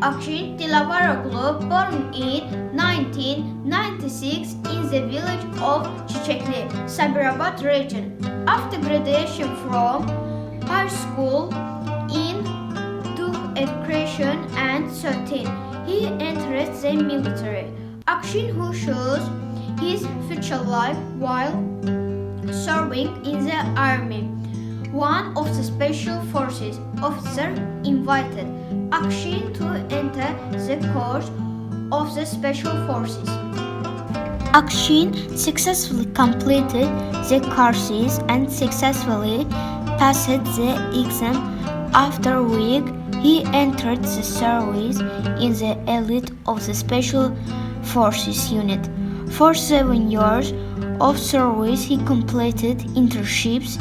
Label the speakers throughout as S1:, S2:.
S1: Akshin Dilavaroglu, born in 1996 in the village of Çiçekli, Sabirabad region. After graduation from high school in 2013, he entered the military. Akshin, who chose his future life while serving in the army. One of the special forces officers invited Akshin to enter the course of the special forces. Akshin successfully completed the courses and successfully passed the exam. After a week, he entered the service in the elite of the Special Forces unit. For 7 years of service, he completed internships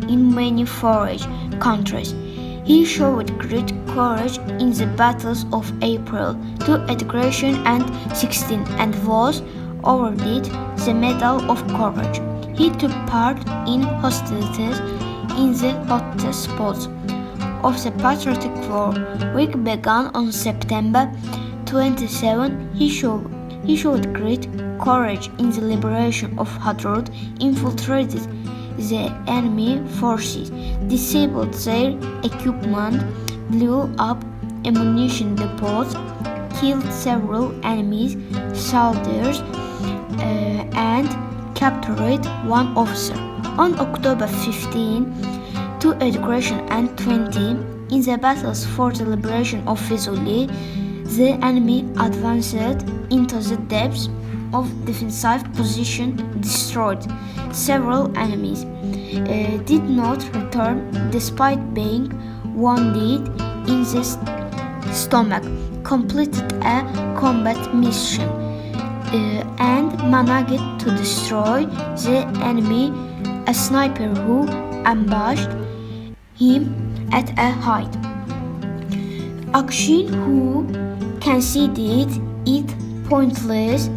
S1: in many foreign countries. He showed great courage in the battles of April 2016 and was awarded the Medal of Courage. He took part in hostilities in the hottest spots of the Patriotic War, which began on September 27. He showed great courage in the liberation of Hadrut, infiltrated the enemy forces, disabled their equipment, blew up ammunition depots, killed several enemy soldiers, and captured one officer. On October 15, 2020, in the battles for the liberation of Fizuli, the enemy advanced into the depths of defensive position, destroyed several enemies, did not return despite being wounded in the stomach, completed a combat mission, and managed to destroy the enemy, a sniper who ambushed him at a height. Akshin, who considered it pointless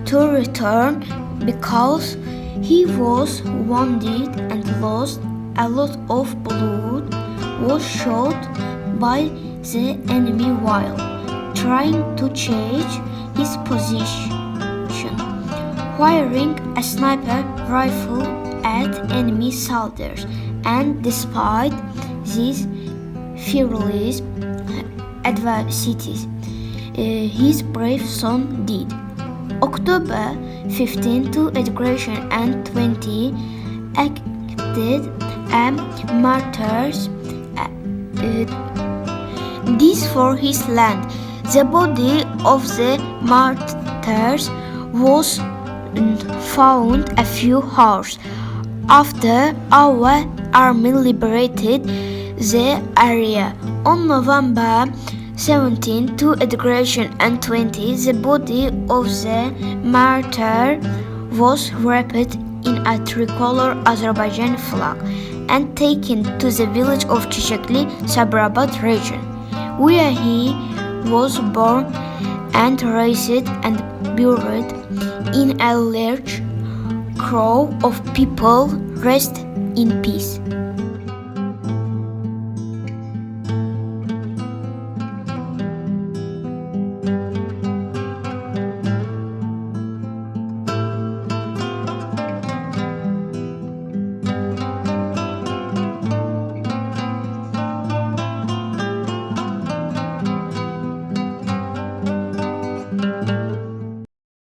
S1: to return because he was wounded and lost a lot of blood, was shot by the enemy while trying to change his position, firing a sniper rifle at enemy soldiers, and despite these fearless adversities, his brave son did. October 15, 2020, acted a martyrs. This for his land. The body of the martyrs was found a few hours after our army liberated the area. On November 17, 2020, the body of the martyr was wrapped in a tricolor Azerbaijan flag and taken to the village of Çiçekli, Sabirabad region, where he was born and raised and buried in a large crowd of people. Rest in peace.